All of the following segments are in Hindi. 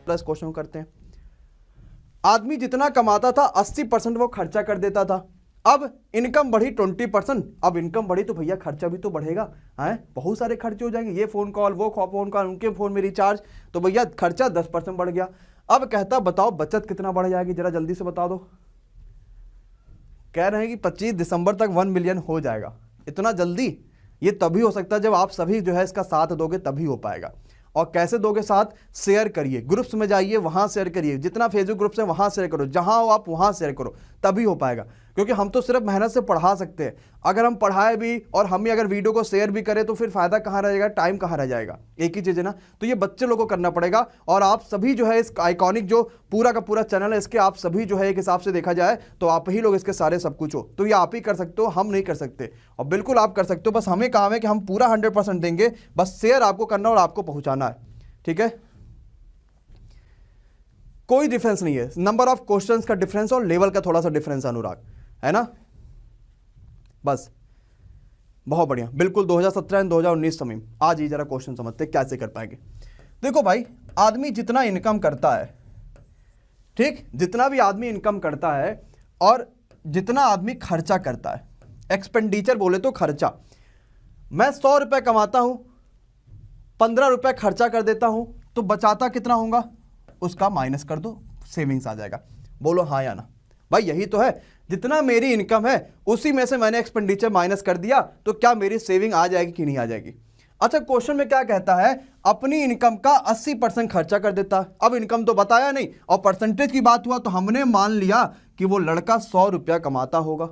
प्लस क्वेश्चन करते हैं। आदमी जितना कमाता था 80% वो खर्चा कर देता था। अब इनकम बढ़ी 20%। अब इनकम बढ़ी तो भैया खर्चा भी तो बढ़ेगा, है, बहुत सारे खर्चे हो जाएंगे, ये फोन कॉल, वो फोन कॉल, उनके फोन में रिचार्ज, तो भैया खर्चा 10% बढ़ गया। अब कहता बताओ बचत कितना बढ़ जाएगी, जरा जल्दी से बता दो। कह रहे हैं कि 25 दिसंबर तक 1 मिलियन हो जाएगा। इतना जल्दी? ये तभी हो सकता है जब आप सभी जो है इसका साथ दोगे, तभी हो पाएगा। और कैसे दोगे साथ? शेयर करिए, ग्रुप्स में जाइए, वहां शेयर करिए, जितना फेसबुक ग्रुप्स है वहां शेयर करो, जहां हो आप वहां शेयर करो, तभी हो पाएगा। क्योंकि हम तो सिर्फ मेहनत से पढ़ा सकते हैं। अगर हम पढ़ाए भी और हम ही अगर वीडियो को शेयर भी करें तो फिर फायदा कहाँ रहेगा, टाइम कहाँ रह जाएगा, एक ही चीज़ है ना। तो ये बच्चे लोगों को करना पड़ेगा। और आप सभी जो है इस आइकॉनिक जो पूरा का पूरा चैनल है इसके आप सभी जो है एक हिसाब से देखा जाए तो आप ही लोग इसके सारे सब कुछ हो, तो ये आप ही कर सकते हो, हम नहीं कर सकते। और बिल्कुल आप कर सकते हो, बस हमें काम है कि हम पूरा 100% देंगे, बस शेयर आपको करना और आपको पहुंचाना है, ठीक है। कोई डिफरेंस नहीं है, नंबर ऑफ क्वेश्चंस का डिफरेंस और लेवल का थोड़ा सा डिफरेंस, अनुराग, है ना। बस बहुत बढ़िया, बिल्कुल 2017 एंड 2019 समय। आज ही जरा क्वेश्चन समझते कैसे कर पाएंगे। देखो भाई, आदमी जितना इनकम करता है, ठीक, जितना भी आदमी इनकम करता है और जितना आदमी खर्चा करता है, एक्सपेंडिचर बोले तो खर्चा, मैं 100 रुपए कमाता हूं, 15 रुपए खर्चा कर देता हूं, तो बचाता कितना होगा उसका माइनस कर दो, सेविंग्स आ जाएगा। बोलो हाँ या ना। भाई यही तो है, जितना मेरी इनकम है उसी में से मैंने एक्सपेंडिचर माइनस कर दिया, तो क्या मेरी सेविंग आ जाएगी कि नहीं आ जाएगी। अच्छा, क्वेश्चन में क्या कहता है, अपनी इनकम का 80% खर्चा कर देता। अब इनकम तो बताया नहीं और परसेंटेज की बात हुआ तो हमने मान लिया कि वो लड़का 100 रुपया कमाता होगा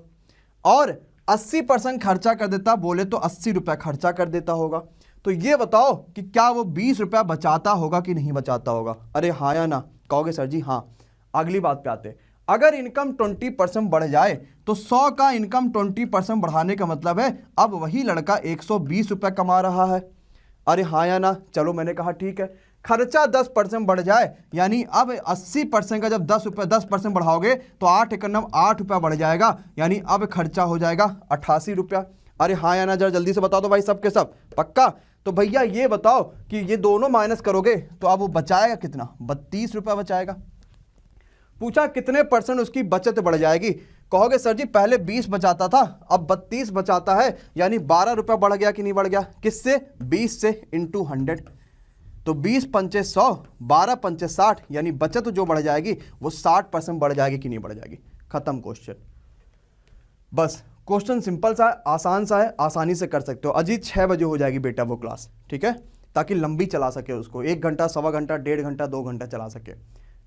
और 80% खर्चा कर देता, बोले तो 80 रुपया खर्चा कर देता होगा। तो ये बताओ कि क्या वो 20 रुपया बचाता होगा कि नहीं बचाता होगा। अरे हाँ या ना कहोगे सर जी हाँ। अगली बात पे आते हैं, अगर इनकम 20% बढ़ जाए तो 100 का इनकम 20% बढ़ाने का मतलब है अब वही लड़का 120 रुपया कमा रहा है। अरे हाँ या ना, चलो मैंने कहा ठीक है। खर्चा 10% बढ़ जाए, यानी अब 80% का जब 10% बढ़ाओगे तो 8 एकम 8 रुपया बढ़ जाएगा, यानी अब खर्चा हो जाएगा 88 रुपया। अरे हाँ या ना, जरा जल्दी से बता दो भाई, सब के सब पक्का। तो भैया ये बताओ कि ये दोनों माइनस करोगे तो अब वो बचाएगा कितना, 32 रुपया बचाएगा। पूछा कितने % उसकी बचत बढ़ जाएगी, कहोगे सर जी पहले 20 बचाता था अब 32 बचाता है, यानी 12 रुपया बढ़ गया कि नहीं बढ़ गया। किससे? 20 से इंटू 100। तो 20 पंचे 100, 12 पंचे 60, यानी बचत जो बढ़ जाएगी वो 60% बढ़ जाएगी कि नहीं बढ़ जाएगी। खत्म क्वेश्चन। बस क्वेश्चन सिंपल सा है, आसान सा है, आसानी से कर सकते हो। अजीत 6 बजे हो जाएगी बेटा वो क्लास, ठीक है, ताकि लंबी चला सके उसको, 1 घंटा, सवा घंटा, 1.5 घंटा, 2 घंटा चला सके,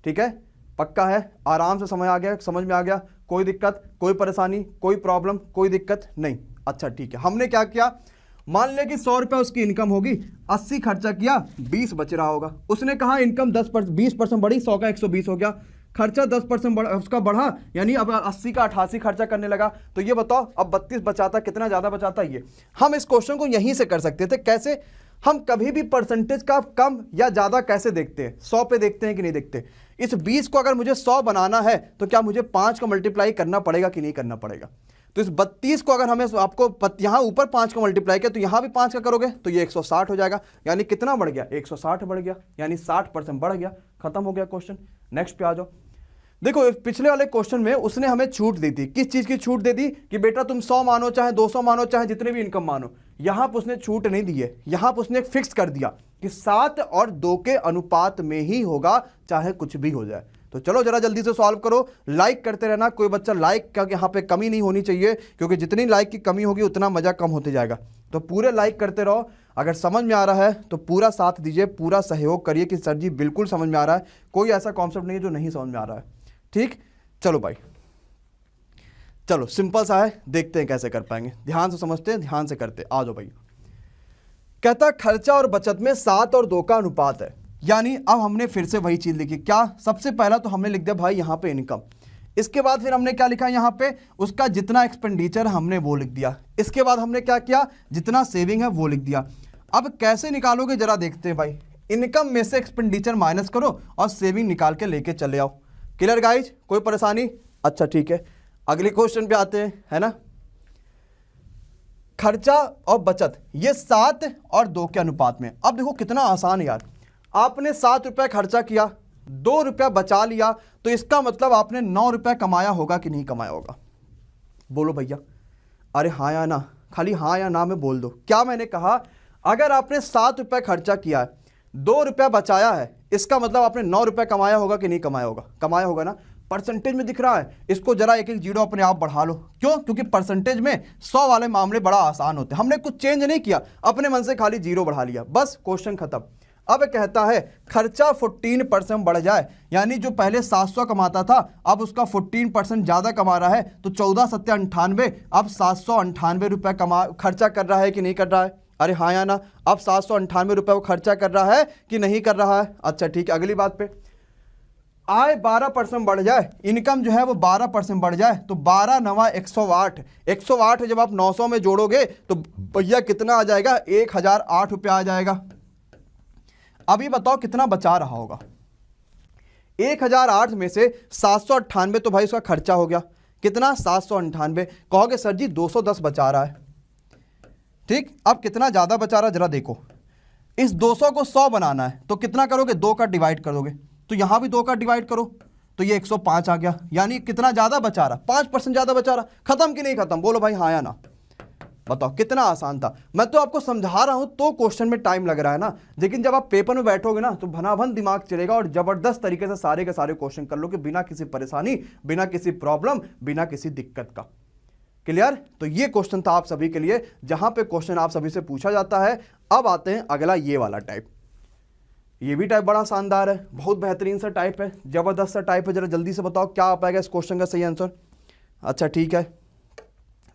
ठीक है। पक्का है, आराम से समय आ गया, समझ में आ गया, कोई दिक्कत, कोई परेशानी, कोई प्रॉब्लम, कोई दिक्कत नहीं। अच्छा ठीक है, हमने क्या किया, मान लिया कि 100 रुपया उसकी इनकम होगी, 80 खर्चा किया, 20 बच रहा होगा। उसने कहा इनकम 20% बढ़ी, 100 का 120 हो गया, खर्चा 10% उसका बढ़ा, यानी अब 80 का 88 खर्चा करने लगा। तो ये बताओ अब 32 बचाता, कितना ज्यादा बचाता। ये हम इस क्वेश्चन को यहीं से कर सकते थे। कैसे? हम कभी भी परसेंटेज का कम या ज्यादा कैसे देखते हैं, 100 पे देखते हैं कि नहीं देखते। इस 20 को अगर मुझे 100 बनाना है तो क्या मुझे 5 का मल्टीप्लाई करना पड़ेगा कि नहीं करना पड़ेगा। तो इस 32 को अगर हमें आपको यहां ऊपर 5 का मल्टीप्लाई किया तो यहां भी 5 का करोगे तो ये 160 हो जाएगा, यानी कितना बढ़ गया, 160 बढ़ गया, यानी 60% बढ़ गया। खत्म हो गया क्वेश्चन। नेक्स्ट पे आ जाओ। देखो पिछले वाले क्वेश्चन में उसने हमें छूट दी थी, किस चीज की छूट दे दी कि बेटा तुम 100 मानो चाहे 200 मानो चाहे जितने भी इनकम मानो। यहां पर उसने छूट नहीं दी है, यहां पर उसने फिक्स कर दिया कि 7 और 2 के अनुपात में ही होगा, चाहे कुछ भी हो जाए। तो चलो जरा जल्दी से सॉल्व करो, लाइक करते रहना। कोई बच्चा लाइक का यहाँ पे कमी नहीं होनी चाहिए, क्योंकि जितनी लाइक की कमी होगी उतना मजा कम होते जाएगा। तो पूरे लाइक करते रहो। अगर समझ में आ रहा है तो पूरा साथ दीजिए, पूरा सहयोग करिए कि सर जी बिल्कुल समझ में आ रहा है, कोई ऐसा कॉन्सेप्ट नहीं है जो नहीं समझ में आ रहा है। ठीक, चलो भाई, चलो सिंपल सा है, देखते हैं कैसे कर पाएंगे। ध्यान से समझते हैं, ध्यान से करते। आ जाओ भाई। कहता खर्चा और बचत में 7 और 2 का अनुपात है, यानी अब हमने फिर से वही चीज लिखी। क्या? सबसे पहला तो हमने लिख दिया भाई यहाँ पे इनकम, इसके बाद फिर हमने क्या लिखा यहाँ पे, उसका जितना एक्सपेंडिचर हमने वो लिख दिया। इसके बाद हमने क्या किया, जितना सेविंग है वो लिख दिया। अब कैसे निकालोगे जरा देखते हैं भाई। इनकम में से एक्सपेंडिचर माइनस करो और सेविंग निकाल के लेके चले आओ। क्लियर गाइज, कोई परेशानी? अच्छा ठीक है, अगले क्वेश्चन पे आते हैं, है ना। खर्चा और बचत ये 7 और 2 के अनुपात में। अब देखो कितना आसान है यार। आपने 7 रुपए खर्चा किया, ₹2 बचा लिया तो इसका मतलब आपने ₹9 कमाया होगा कि नहीं कमाया होगा? बोलो भैया। अरे हाँ या ना, खाली हाँ या ना में बोल दो। क्या मैंने कहा? अगर आपने ₹7 खर्चा किया है, ₹2 बचाया है, इसका मतलब आपने ₹9 कमाया होगा कि नहीं कमाया होगा? कमाया होगा ना। परसेंटेज में दिख रहा है, इसको जरा एक एक जीरो अपने आप बढ़ा लो। क्यों? क्योंकि परसेंटेज में 100 वाले मामले बड़ा आसान होते हैं। हमने कुछ चेंज नहीं किया, अपने मन से खाली जीरो बढ़ा लिया, बस क्वेश्चन खत्म। अब कहता है खर्चा 14% बढ़ जाए, यानी जो पहले 700 कमाता था अब उसका 14% ज्यादा कमा रहा है, तो 14 सत्या 98, अब ₹798 खर्चा कर रहा है कि नहीं कर रहा है? अरे हाँ या ना? अब ₹798 वो खर्चा कर रहा है कि नहीं कर रहा है? अच्छा ठीक है, अगली बात पे आय 12% बढ़ जाए, इनकम जो है वो 12% बढ़ जाए, तो 12 9 108, 108 जब आप 900 में जोड़ोगे तो भैया कितना आ जाएगा? ₹1008 आ जाएगा। अभी बताओ कितना बचा रहा होगा? 1008 में से 798 तो भाई उसका खर्चा हो गया। कितना? 798। कहोगे सर जी 210 बचा रहा है। ठीक, अब कितना ज्यादा बचा रहा है जरा देखो। इस 200 को 100 बनाना है तो कितना करोगे? 2 का डिवाइड कर दोगे, तो यहां भी 2 का डिवाइड करो तो ये 105 आ गया। यानी कितना ज्यादा बचा रहा? 5% ज्यादा बचा रहा। खत्म कि नहीं खत्म? बोलो भाई हाँ या ना। बताओ कितना आसान था। मैं तो आपको समझा रहा हूं तो क्वेश्चन में टाइम लग रहा है ना, लेकिन जब आप पेपर में बैठोगे ना तो भनाभन दिमाग चलेगा और जबरदस्त तरीके से सारे के सारे क्वेश्चन कर लो कि बिना किसी परेशानी, बिना किसी प्रॉब्लम, बिना किसी दिक्कत का। क्लियर? तो ये क्वेश्चन था आप सभी के लिए, जहां पे क्वेश्चन आप सभी से पूछा जाता है। अब आते हैं अगला ये वाला टाइप। ये भी टाइप बड़ा शानदार है, बहुत बेहतरीन सा टाइप है, जबरदस्त सा टाइप है। जरा जल्दी से बताओ क्या आ पाएगा इस क्वेश्चन का सही आंसर? अच्छा ठीक है,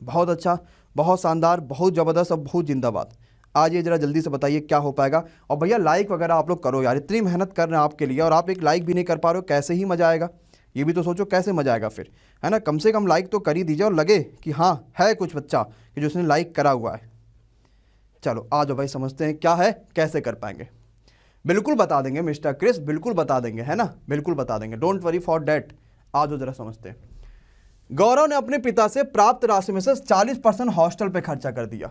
बहुत अच्छा, बहुत शानदार, बहुत ज़बरदस्त और बहुत जिंदाबाद। आज ये जरा जल्दी से बताइए क्या हो पाएगा। और भैया लाइक वगैरह आप लोग करो यार, इतनी मेहनत कर रहे हैं आपके लिए और आप एक लाइक भी नहीं कर पा रहे हो, कैसे ही मज़ा आएगा? ये भी तो सोचो कैसे मज़ा आएगा फिर, है ना? कम से कम लाइक तो कर ही दीजिए और लगे कि हाँ है कुछ बच्चा कि जो उसने लाइक करा हुआ है। चलो आ जाओ भाई, समझते हैं क्या है, कैसे कर पाएंगे। बिल्कुल बता देंगे मिस्टर क्रिस, बिल्कुल बता देंगे, है ना? बिल्कुल बता देंगे, डोंट वरी फॉर डैट। आ जाओ जरा समझते हैं। गौरव ने अपने पिता से प्राप्त राशि में से 40% हॉस्टल पे खर्चा कर दिया,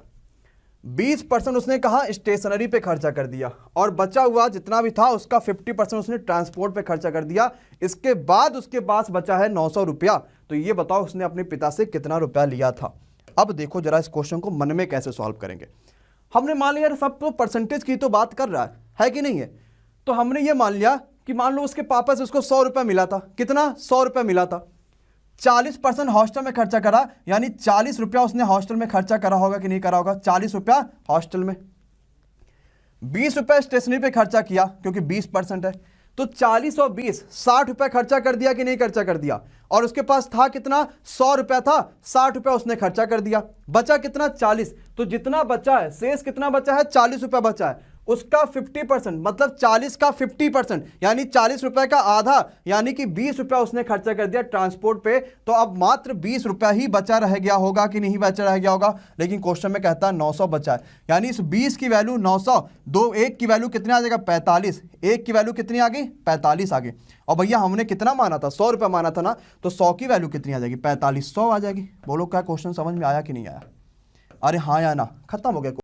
20% उसने कहा स्टेशनरी पे खर्चा कर दिया, और बचा हुआ जितना भी था उसका 50% उसने ट्रांसपोर्ट पे खर्चा कर दिया। इसके बाद उसके पास बचा है 900 रुपया। तो ये बताओ उसने अपने पिता से कितना रुपया लिया था? अब देखो जरा इस क्वेश्चन को मन में कैसे सॉल्व करेंगे। हमने मान लिया सब तो परसेंटेज की तो बात कर रहा है कि नहीं है? तो हमने ये मान लिया कि मान लो उसके पापा से उसको 100 रुपया मिला था। कितना? 100 रुपया मिला था। 40% हॉस्टल में खर्चा करा, यानी 40 रुपया उसने हॉस्टल में खर्चा करा होगा कि नहीं करा होगा? 40 रुपया हॉस्टल में, 20 रुपया स्टेशनरी पे खर्चा किया क्योंकि 20% है, तो 40 और 20 60 रुपया खर्चा कर दिया कि नहीं खर्चा कर दिया? और उसके पास था कितना? 100 रुपया था, 60 रुपया उसने खर्चा कर दिया, बचा कितना? 40। तो जितना बचा है, शेष कितना बचा है? 40 रुपया बचा है। उसका 50% मतलब 40 का 50%, यानी 40 रुपए का आधा, यानी कि 20 रुपया उसने खर्चा कर दिया ट्रांसपोर्ट पे। तो अब मात्र 20 रुपया ही बचा रह गया होगा कि नहीं बचा रह गया होगा? लेकिन क्वेश्चन में कहता है 900 बचा है, यानी इस 20 की वैल्यू 900, दो एक की वैल्यू कितनी आ जाएगा? 45। एक की वैल्यू कितनी आ गई? 45 आ गई। और भैया हमने कितना माना था? 100 रुपया माना था ना, तो 100 की वैल्यू कितनी आ जाएगी? 45। 100 आ जाएगी। बोलो क्या क्वेश्चन समझ में आया कि नहीं आया? अरे हाँ या ना? खत्म हो गया।